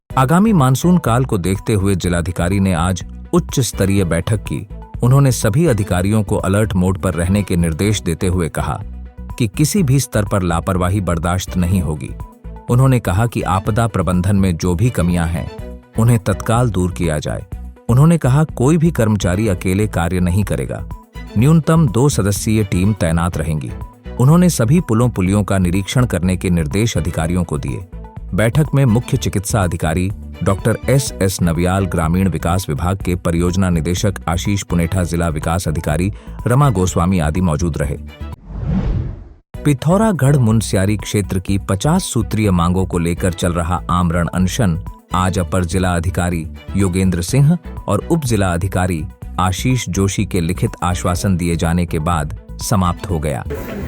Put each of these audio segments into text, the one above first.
आगामी मानसून काल को देखते हुए जिलाधिकारी ने आज उच्च स्तरीय बैठक की। उन्होंने सभी अधिकारियों को अलर्ट मोड पर रहने के निर्देश देते हुए कहा कि किसी भी स्तर पर लापरवाही बर्दाश्त नहीं होगी। उन्होंने कहा कि आपदा प्रबंधन में जो भी कमियां हैं उन्हें तत्काल दूर किया जाए। उन्होंने कहा कोई भी कर्मचारी अकेले कार्य नहीं करेगा, न्यूनतम 2 सदस्यीय टीम तैनात रहेंगी। उन्होंने सभी पुलों पुलियों का निरीक्षण करने के निर्देश अधिकारियों को दिए। बैठक में मुख्य चिकित्सा अधिकारी डॉक्टर एस नवियाल, ग्रामीण विकास विभाग के परियोजना निदेशक आशीष पुनेठा, जिला विकास अधिकारी रमा गोस्वामी आदि मौजूद रहे। पिथौरागढ़ मुनस्यारी क्षेत्र की 50 सूत्रीय मांगों को लेकर चल रहा आमरण अनशन आज अपर जिला अधिकारी योगेंद्र सिंह और उप जिला अधिकारी आशीष जोशी के लिखित आश्वासन दिए जाने के बाद समाप्त हो गया।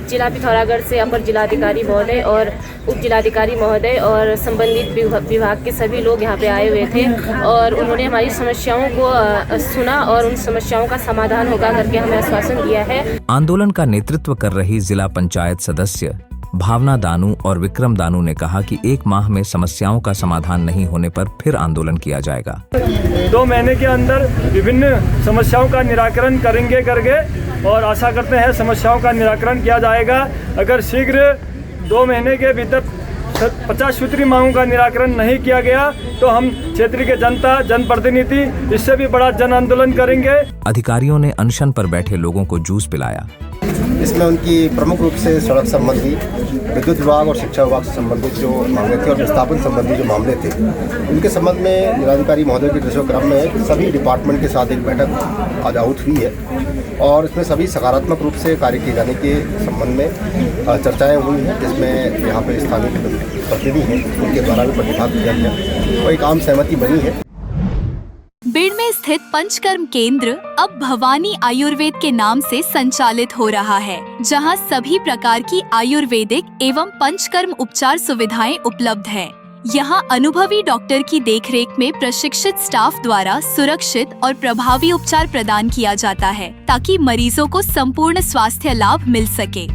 जिला पिथौरागढ़ से अपर जिलाधिकारी महोदय और उप जिलाधिकारी महोदय और संबंधित विभाग के सभी लोग यहाँ पे आए हुए थे और उन्होंने हमारी समस्याओं को सुना और उन समस्याओं का समाधान होगा करके हमें आश्वासन दिया है। आंदोलन का नेतृत्व कर रही जिला पंचायत सदस्य भावना दानू और विक्रम दानू ने कहा कि 1 माह में समस्याओं का समाधान नहीं होने पर फिर आंदोलन किया जाएगा। 2 महीने के अंदर विभिन्न समस्याओं का निराकरण करेंगे करके और आशा करते हैं समस्याओं का निराकरण किया जाएगा। अगर शीघ्र 2 महीने के भीतर 50 सूत्री मांगों का निराकरण नहीं किया गया तो हम क्षेत्र के जनता, जनप्रतिनिधि इससे भी बड़ा जन आंदोलन करेंगे। अधिकारियों ने अनशन पर बैठे लोगों को जूस पिलाया। इसमें उनकी प्रमुख रूप से सड़क संबंधी, विद्युत विभाग और शिक्षा विभाग से संबंधित जो मांगे थे और विस्थापन संबंधी जो मामले थे, उनके संबंध में जिलाधिकारी महोदय के निर्देशों में सभी डिपार्टमेंट के साथ एक बैठक आज आउट हुई है और इसमें सभी सकारात्मक रूप से कार्य किए जाने के संबंध में चर्चाएं हुई हैं, जिसमें यहाँ पर स्थानीय प्रतिनिधि हैं उनके द्वारा भी प्रतिभाग किया गया और एक आम सहमति बनी है। बीड़ में स्थित पंचकर्म केंद्र अब भवानी आयुर्वेद के नाम से संचालित हो रहा है, जहां सभी प्रकार की आयुर्वेदिक एवं पंचकर्म उपचार सुविधाएं उपलब्ध हैं। यहां अनुभवी डॉक्टर की देखरेख में प्रशिक्षित स्टाफ द्वारा सुरक्षित और प्रभावी उपचार प्रदान किया जाता है ताकि मरीजों को संपूर्ण स्वास्थ्य लाभ मिल सके।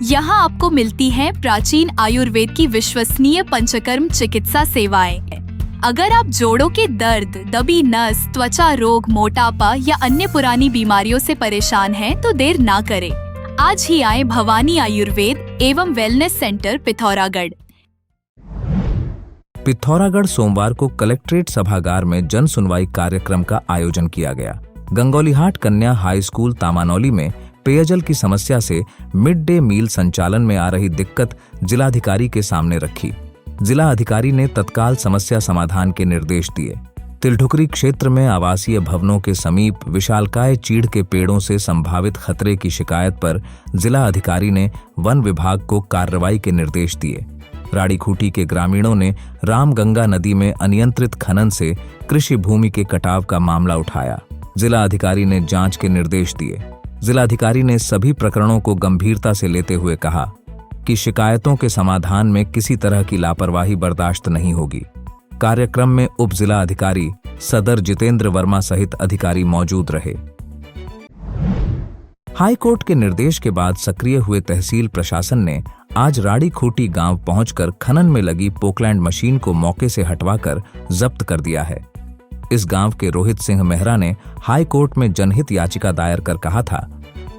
यहाँ आपको मिलती हैं प्राचीन आयुर्वेद की विश्वसनीय पंचकर्म चिकित्सा सेवाएं। अगर आप जोड़ों के दर्द, दबी नस, त्वचा रोग, मोटापा या अन्य पुरानी बीमारियों से परेशान हैं तो देर ना करें। आज ही आए भवानी आयुर्वेद एवं वेलनेस सेंटर पिथौरागढ़। पिथौरागढ़ सोमवार को कलेक्ट्रेट सभागार में जन सुनवाई कार्यक्रम का आयोजन किया गया। गंगौलीहाट कन्या हाई स्कूल तामानौली में पेयजल की समस्या से मिड डे मील संचालन में आ रही दिक्कत जिलाधिकारी के सामने रखी। जिला अधिकारी ने तत्काल समस्या समाधान के निर्देश दिए। तिलठुकरी क्षेत्र में आवासीय भवनों के समीप विशालकाय चीड़ के पेड़ों से संभावित खतरे की शिकायत पर जिला अधिकारी ने वन विभाग को कार्रवाई के निर्देश दिए। राड़ीखूटी के ग्रामीणों ने रामगंगा नदी में अनियंत्रित खनन से कृषि भूमि के कटाव का मामला उठाया। जिला अधिकारी ने जांच के निर्देश दिए। जिलाधिकारी ने सभी प्रकरणों को गंभीरता से लेते हुए कहा कि शिकायतों के समाधान में किसी तरह की लापरवाही बर्दाश्त नहीं होगी। कार्यक्रम में उप जिला अधिकारी सदर जितेंद्र वर्मा सहित अधिकारी मौजूद रहे। हाईकोर्ट के निर्देश के बाद सक्रिय हुए तहसील प्रशासन ने आज राड़ीखूटी गांव पहुंचकर खनन में लगी पोकलैंड मशीन को मौके से हटवाकर जब्त कर दिया है। इस गांव के रोहित सिंह मेहरा ने हाईकोर्ट में जनहित याचिका दायर कर कहा था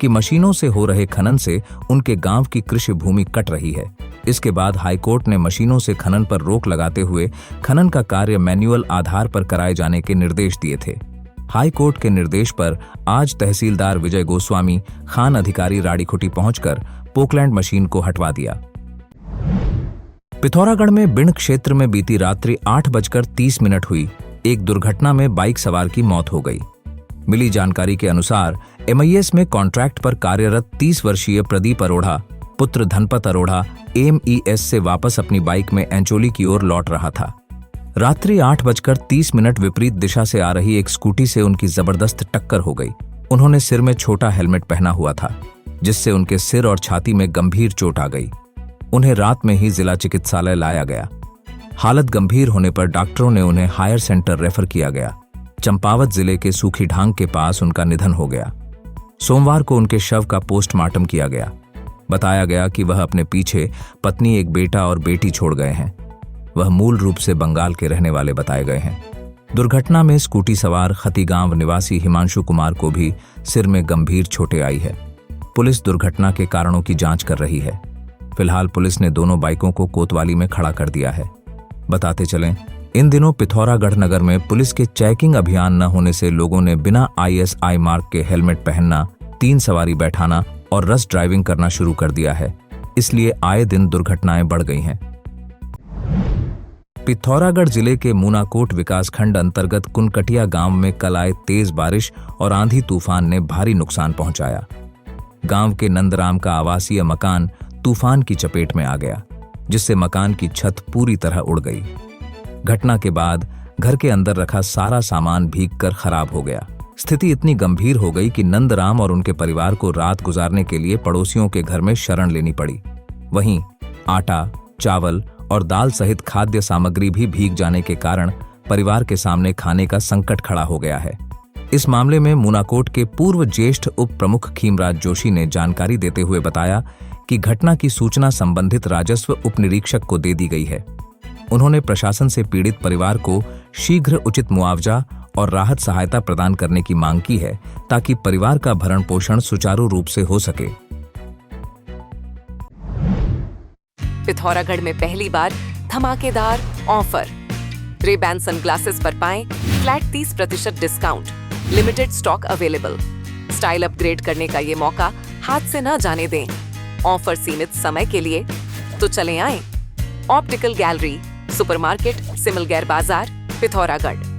कि मशीनों से हो रहे खनन से उनके गांव की कृषि भूमि कट रही है। इसके बाद हाईकोर्ट ने मशीनों से खनन पर रोक लगाते हुए खनन का कार्य मैन्युअल आधार पर कराए जाने के निर्देश दिए थे। हाईकोर्ट के निर्देश पर आज तहसीलदार विजय गोस्वामी खान अधिकारी राड़ीखूटी पहुंचकर पोकलैंड मशीन को हटवा दिया। पिथौरागढ़ में बिण्ड क्षेत्र में बीती रात्रि 8:30 हुई एक दुर्घटना में बाइक सवार की मौत हो गई। मिली जानकारी के अनुसार MIS में कॉन्ट्रैक्ट पर कार्यरत 30 वर्षीय प्रदीप अरोड़ा पुत्र धनपत अरोड़ा MES से वापस अपनी बाइक में एंचोली की ओर लौट रहा था। रात्रि 8:30 विपरीत दिशा से आ रही एक स्कूटी से उनकी जबरदस्त टक्कर हो गई। उन्होंने सिर में छोटा हेलमेट पहना हुआ था, जिससे उनके सिर और छाती में गंभीर चोट आ गई। उन्हें रात में ही जिला चिकित्सालय लाया गया। हालत गंभीर होने पर डॉक्टरों ने उन्हें हायर सेंटर रेफर किया गया। चंपावत जिले के सूखी ढांग के पास उनका निधन हो गया। सोमवार को उनके शव का पोस्टमार्टम किया गया। बताया गया कि वह अपने पीछे पत्नी, एक बेटा और बेटी छोड़ गए हैं। वह मूल रूप से बंगाल के रहने वाले बताए गए हैं। दुर्घटना में स्कूटी सवार खतीगांव निवासी हिमांशु कुमार को भी सिर में गंभीर चोटें आई है। पुलिस दुर्घटना के कारणों की जांच कर रही है। फिलहाल पुलिस ने दोनों बाइकों को कोतवाली में खड़ा कर दिया है। बताते चलें, इन दिनों पिथौरागढ़ नगर में पुलिस के चेकिंग अभियान न होने से लोगों ने बिना ISI मार्क के हेलमेट पहनना, 3 सवारी बैठाना और रश ड्राइविंग करना शुरू कर दिया है। इसलिए आए दिन दुर्घटनाएं बढ़ गई हैं। पिथौरागढ़ जिले के मूनाकोट विकासखंड अंतर्गत कुनकटिया गांव में कल आए तेज बारिश और आंधी तूफान ने भारी नुकसान पहुंचाया। गांव के नंदराम का आवासीय मकान तूफान की चपेट में आ गया, जिससे मकान की छत पूरी तरह उड़ गई। घटना के बाद घर के अंदर रखा सारा सामान भीगकर खराब हो गया। स्थिति इतनी गंभीर हो गई कि नंदराम और उनके परिवार को रात गुजारने के लिए पड़ोसियों के घर में शरण लेनी पड़ी। वहीं आटा, चावल और दाल सहित खाद्य सामग्री भी भीग जाने के कारण परिवार के सामने खाने का संकट खड़ा हो गया है। इस मामले में मूनाकोट के पूर्व ज्येष्ठ उप प्रमुख खीमराज जोशी ने जानकारी देते हुए बताया कि घटना की सूचना संबंधित राजस्व उप निरीक्षक को दे दी गई है। उन्होंने प्रशासन से पीड़ित परिवार को शीघ्र उचित मुआवजा और राहत सहायता प्रदान करने की मांग की है, ताकि परिवार का भरण पोषण सुचारू रूप से हो सके। पिथौरागढ़ में पहली बार धमाकेदार ऑफर। रे-बैन सनग्लासेस पर पाएं flat 30% discount. Limited stock available. Style upgrade करने का ये मौका हाथ से न जाने दें। ऑफर सीमित समय के लिए, तो चलें आएं। ऑप्टिकल गैलरी, सुपरमार्केट, सिमलगैर बाजार, पिथौरागढ़।